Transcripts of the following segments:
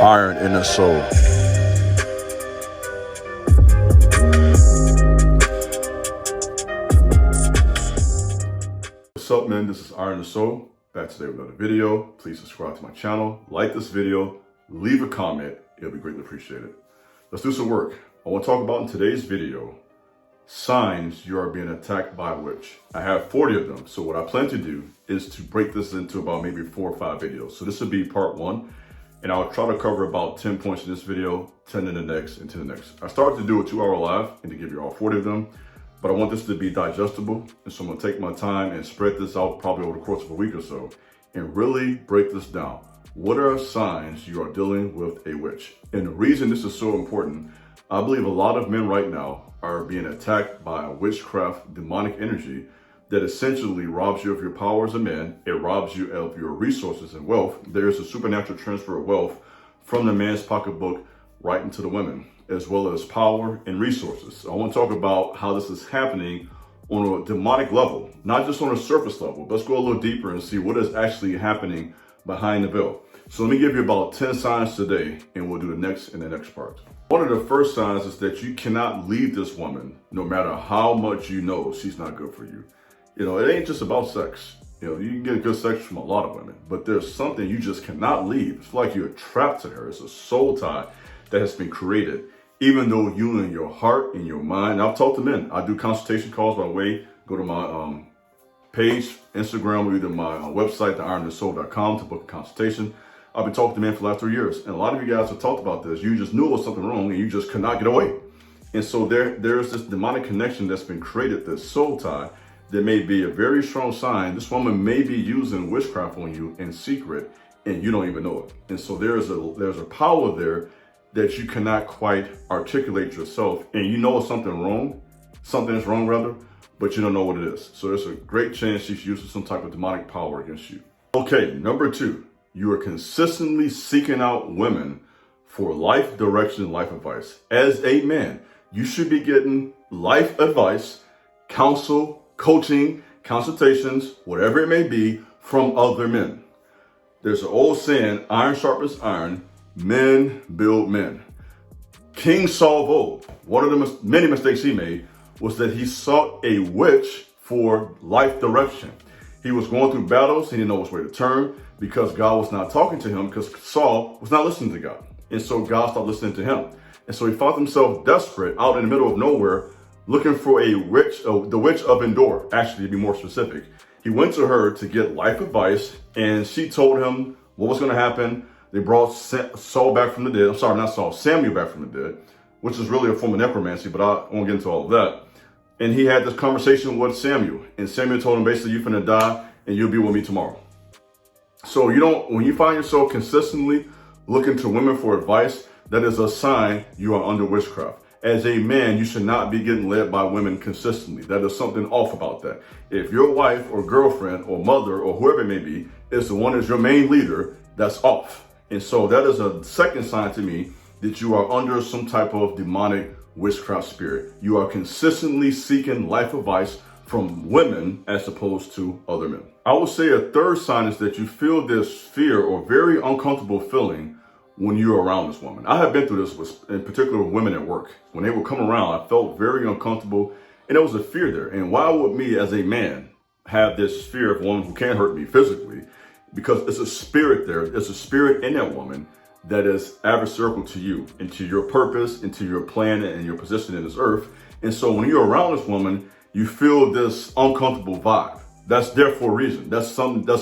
iron in the soul. What's up, man? This is Iron in the Soul. Back today with another video. Please subscribe to my channel, like this video, leave a comment. It'll be greatly appreciated. Let's do some work. I want to talk about in today's video signs you are being attacked by a witch. I have 40 of them. So what I plan to do is to break this into about maybe 4 or 5 videos. So this will be part 1. And I'll try to cover about 10 points in this video, 10 in the next, and 10 in the next. I started to do a 2-hour live and to give you all 40 of them, but I want this to be digestible. And so I'm gonna take my time and spread this out probably over the course of a week or so and really break this down. What are signs you are dealing with a witch? And the reason this is so important, I believe a lot of men right now are being attacked by a witchcraft demonic energy that essentially robs you of your power as a man. It robs you of your resources and wealth. There's a supernatural transfer of wealth from the man's pocketbook right into the women, as well as power and resources. So I want to talk about how this is happening on a demonic level, not just on a surface level. Let's go a little deeper and see what is actually happening behind the veil. So let me give you about 10 signs today, and we'll do the next in the next part. One of the first signs is that you cannot leave this woman no matter how much you know she's not good for you. You know, it ain't just about sex. You know, you can get good sex from a lot of women, but there's something you just cannot leave. It's like you're trapped to her. It's a soul tie that has been created, even though you in your heart, in your mind. I've talked to men. I do consultation calls by the way. Go to my page, Instagram, or either my website, theironinthesoul.com, to book a consultation. I've been talking to men for the last 3 years, and a lot of you guys have talked about this. You just knew there was something wrong, and you just could not get away. And so there's this demonic connection that's been created, this soul tie, that may be a very strong sign. This woman may be using witchcraft on you in secret, and you don't even know it. And so there's a power there that you cannot quite articulate yourself, and you know something is wrong rather, but you don't know what it is. So there's a great chance she's using some type of demonic power against you. Okay, number 2. You are consistently seeking out women for life direction, life advice. As a man, you should be getting life advice, counsel, coaching, consultations, whatever it may be, from other men. There's an old saying, iron sharpens iron, men build men. King Saul of old, one of the many mistakes he made was that he sought a witch for life direction. He was going through battles, he didn't know which way to turn because God was not talking to him because Saul was not listening to God. And so God stopped listening to him. And so he found himself desperate out in the middle of nowhere looking for a witch, the witch of Endor, actually to be more specific. He went to her to get life advice and she told him what was going to happen. They brought Saul back from the dead. I'm sorry, not Saul, Samuel back from the dead, which is really a form of necromancy, but I won't get into all of that. And he had this conversation with Samuel, and Samuel told him basically, you're finna die and you'll be with me tomorrow. So when you find yourself consistently looking to women for advice, that is a sign you are under witchcraft. As a man, you should not be getting led by women consistently. That is something off about that. If your wife or girlfriend or mother or whoever it may be is the one that's your main leader, that's off. And so that is a second sign to me that you are under some type of demonic witchcraft spirit. You are consistently seeking life advice from women as opposed to other men. I would say a third sign is that you feel this fear or very uncomfortable feeling when you're around this woman. I have been through this with, in particular, with women at work. When they would come around, I felt very uncomfortable, and there was a fear there. And why would me as a man have this fear of a woman who can hurt me physically? Because it's a spirit there. It's a spirit in that woman that is adversarial to you and to your purpose and to your plan and your position in this earth. And so when you're around this woman, you feel this uncomfortable vibe. That's there for a reason. That's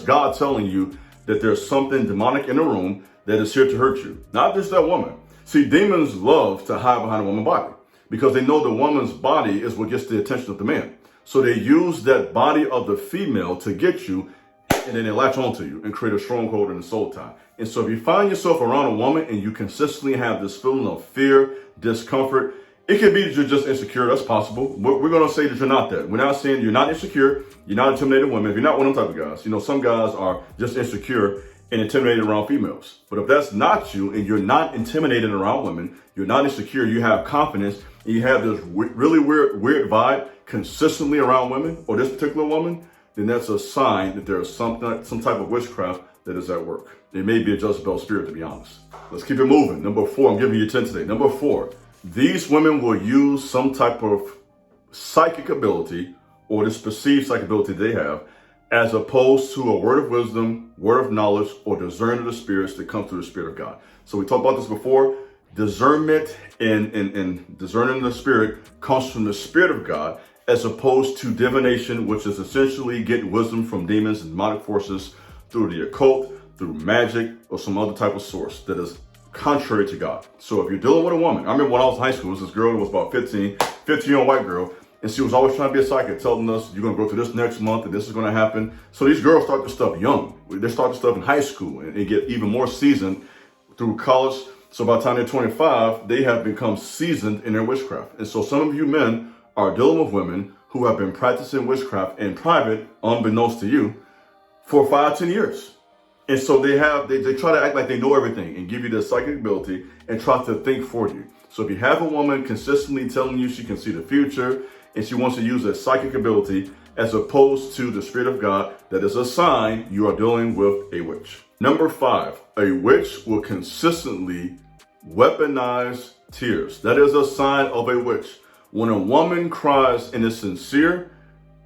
God telling you that there's something demonic in the room that is here to hurt you. Not just that woman. See, demons love to hide behind a woman's body because they know the woman's body is what gets the attention of the man. So they use that body of the female to get you, and then they latch onto you and create a stronghold and a soul tie. And so if you find yourself around a woman and you consistently have this feeling of fear, discomfort, it could be that you're just insecure. That's possible. We're going to say that you're not that. We're not saying you're not insecure. You're not intimidated women. If you're not one of them type of guys, you know, some guys are just insecure and intimidated around females. But if that's not you and you're not intimidated around women, you're not insecure, you have confidence, and you have this really weird vibe consistently around women or this particular woman, then that's a sign that there's some type of witchcraft that is at work. It may be a Jezebel spirit, to be honest. Let's keep it moving. Number 4, I'm giving you 10 today. Number 4, these women will use some type of psychic ability or this perceived psychic ability they have as opposed to a word of wisdom, word of knowledge, or discerning of the spirits that comes through the Spirit of God. So we talked about this before. Discernment and discerning the spirit comes from the Spirit of God as opposed to divination, which is essentially getting wisdom from demons and demonic forces through the occult, through magic, or some other type of source that is contrary to God. So if you're dealing with a woman, I remember when I was in high school, there was this girl that was about 15-year-old white girl, and she was always trying to be a psychic, telling us, you're going to go through this next month and this is going to happen. So these girls start this stuff young. They start this stuff in high school and get even more seasoned through college. So by the time they're 25, they have become seasoned in their witchcraft. And so some of you men are dealing with women who have been practicing witchcraft in private, unbeknownst to you, for 5-10 years. And so they try to act like they know everything and give you the psychic ability and try to think for you. So if you have a woman consistently telling you she can see the future and she wants to use a psychic ability as opposed to the Spirit of God, that is a sign you are dealing with a witch. Number 5, a witch will consistently weaponize tears. That is a sign of a witch. When a woman cries and is sincere,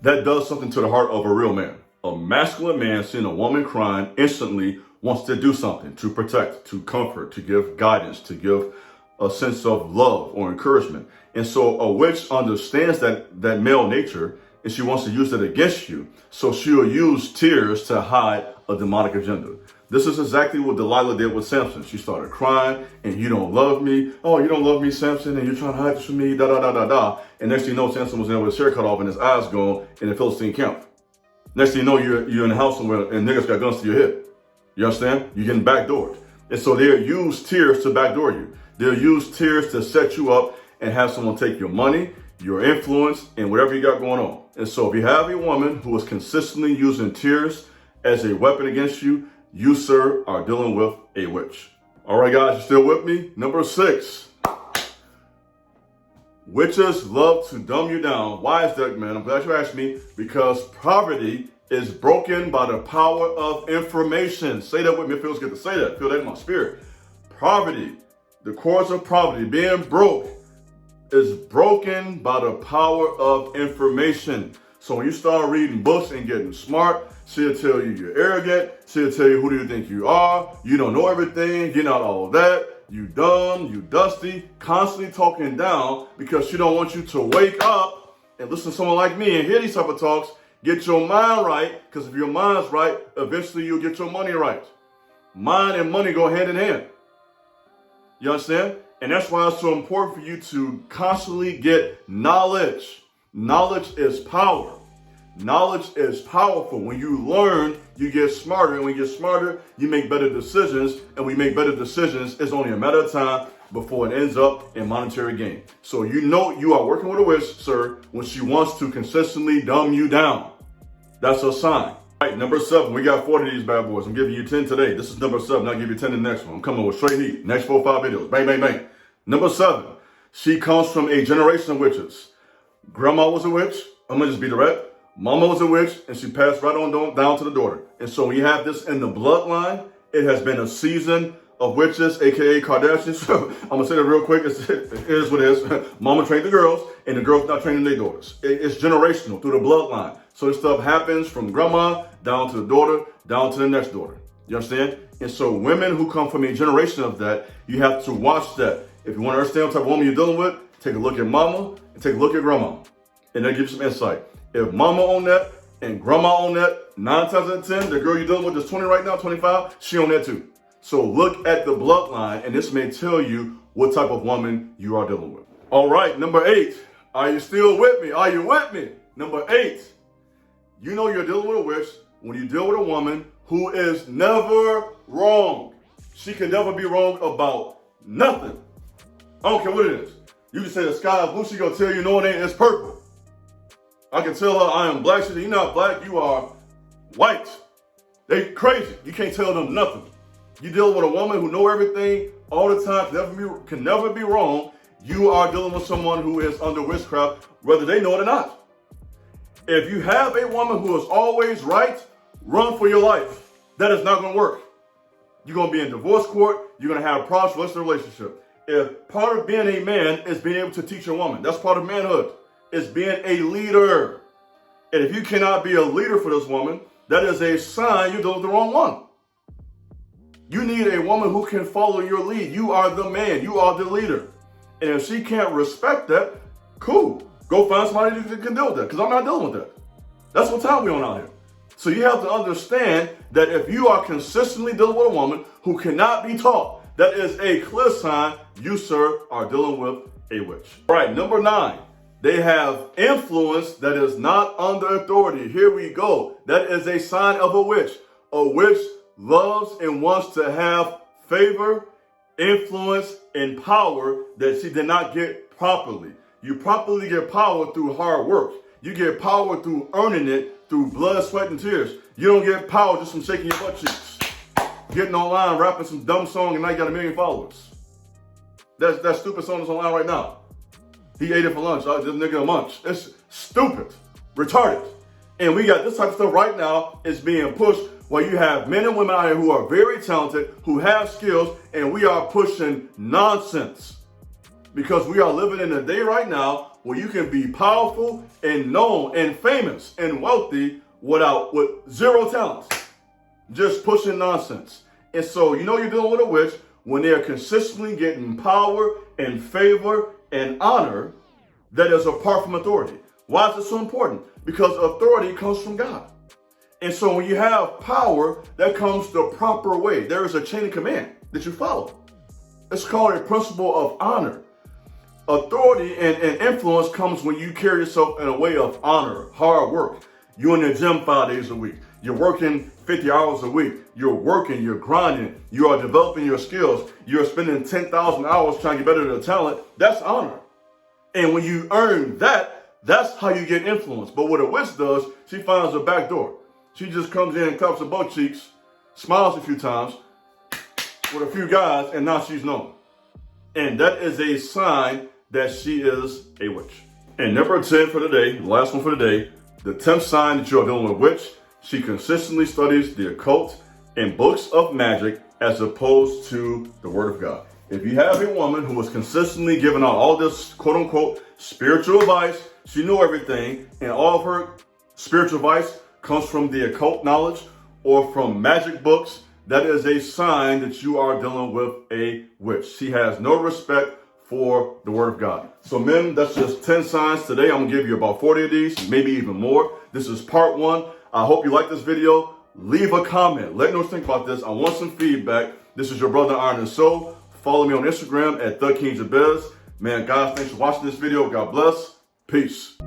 that does something to the heart of a real man. A masculine man seeing a woman crying instantly wants to do something to protect, to comfort, to give guidance, to give a sense of love or encouragement. And so a witch understands that male nature, and she wants to use that against you. So she'll use tears to hide a demonic agenda. This is exactly what Delilah did with Samson. She started crying, and you don't love me. Oh, you don't love me, Samson, and you're trying to hide this from me, da, da, da, da, da. And next thing you know, Samson was there with his hair cut off and his eyes gone in the Philistine camp. Next thing you know, you're in the house somewhere and niggas got guns to your head. You understand? You're getting backdoored. And so they'll use tears to backdoor you. They'll use tears to set you up and have someone take your money, your influence, and whatever you got going on. And so if you have a woman who is consistently using tears as a weapon against you, you, sir, are dealing with a witch. All right, guys, you still with me? Number 6. Witches love to dumb you down. Why is that, man? I'm glad you asked me. Because poverty is broken by the power of information. Say that with me. It feels good to say that. Feel that in my spirit. Poverty, the cause of poverty, being broke, is broken by the power of information. So when you start reading books and getting smart, she'll tell you you're arrogant. She'll tell you, who do you think you are? You don't know everything. You're not all that. You dumb, you dusty, constantly talking down because she don't want you to wake up and listen to someone like me and hear these type of talks. Get your mind right, because if your mind's right, eventually you'll get your money right. Mind and money go hand in hand. You understand? And that's why it's so important for you to constantly get knowledge. Knowledge is power. Knowledge is powerful. When you learn, you get smarter. And when you get smarter, you make better decisions. And when you make better decisions, it's only a matter of time before it ends up in monetary gain. So you know you are working with a witch, sir, when she wants to consistently dumb you down. That's a sign. All right, number 7. We got 40 of these bad boys. I'm giving you 10 today. This is number 7. I'll give you 10 in the next one. I'm coming with straight heat. Next 4 or 5 videos. Bang, bang, bang. Number 7. She comes from a generation of witches. Grandma was a witch. I'm going to just be direct. Mama was a witch, and she passed right on down to the daughter. And so when you have this in the bloodline, it has been a season of witches, aka Kardashians. I'm gonna say that real quick. It is what it is. Mama trained the girls, and the girls not training their daughters. It's generational through the bloodline. So this stuff happens from grandma down to the daughter, down to the next daughter. You understand? And so women who come from a generation of that, you have to watch that. If you want to understand what type of woman you're dealing with, take a look at mama and take a look at grandma, and that gives you some insight. If mama on that and grandma on that, 9 times out of 10, the girl you're dealing with is 20 right now, 25, she on that too. So look at the bloodline, and this may tell you what type of woman you are dealing with. All right, number 8. Are you still with me? Are you with me? Number 8. You know you're dealing with a witch when you deal with a woman who is never wrong. She can never be wrong about nothing. I don't care what it is. You can say the sky is blue, she gonna tell you no, it ain't, it's purple. I can tell her I am black. She said, you're not black, you are white. They crazy. You can't tell them nothing. You deal with a woman who know everything all the time, can never be wrong. You are dealing with someone who is under witchcraft, whether they know it or not. If you have a woman who is always right, run for your life. that is not going to work. You're going to be in divorce court. You're going to have problems with the relationship. If part of being a man is being able to teach a woman, that's part of manhood, is being a leader. And if you cannot be a leader for this woman, that is a sign you're doing the wrong one. You need a woman who can follow your lead. You are the man. You are the leader. And if she can't respect that, cool. Go find somebody who can deal with that, because I'm not dealing with that. That's what time we're on out here. So you have to understand that if you are consistently dealing with a woman who cannot be taught, that is a clear sign you, sir, are dealing with a witch. All right, number 9. They have influence that is not under authority. Here we go. That is a sign of a witch. A witch loves and wants to have favor, influence, and power that she did not get properly. You properly get power through hard work. You get power through earning it through blood, sweat, and tears. You don't get power just from shaking your butt cheeks, getting online, rapping some dumb song, and now you got 1 million followers. That stupid song is online right now. He ate it for lunch. This nigga a munch. It's stupid, retarded. And we got this type of stuff right now. It's being pushed where you have men and women out here who are very talented, who have skills, and we are pushing nonsense. Because we are living in a day right now where you can be powerful and known and famous and wealthy with zero talents. Just pushing nonsense. And so you know you're dealing with a witch when they're consistently getting power and favor and honor that is apart from authority. Why is it so important? Because authority comes from God. And so when you have power, that comes the proper way. There is a chain of command that you follow. It's called a principle of honor. Authority and influence comes when you carry yourself in a way of honor, hard work. You're in the gym 5 days a week. You're working 50 hours a week. You're working, you're grinding. You are developing your skills. You're spending 10,000 hours trying to get better at a talent. That's honor. And when you earn that, that's how you get influence. But what a witch does, she finds a back door. She just comes in and claps her butt cheeks, smiles a few times with a few guys, and now she's known. And that is a sign that she is a witch. And number 10 for today, the last one for today, the 10th sign that you are dealing with a witch, she consistently studies the occult and books of magic as opposed to the Word of God. If you have a woman who is consistently giving out all this quote unquote spiritual advice, she knew everything, and all of her spiritual advice comes from the occult knowledge or from magic books, that is a sign that you are dealing with a witch. She has no respect for the Word of God. So men, that's just 10 signs. Today I'm gonna give you about 40 of these, maybe even more. This is part 1. I hope you like this video. Leave a comment. Let me know what you think about this. I want some feedback. This is your brother Iron and Soul. Follow me on Instagram at The Kings of Biz. Man, guys, thanks for watching this video. God bless. Peace.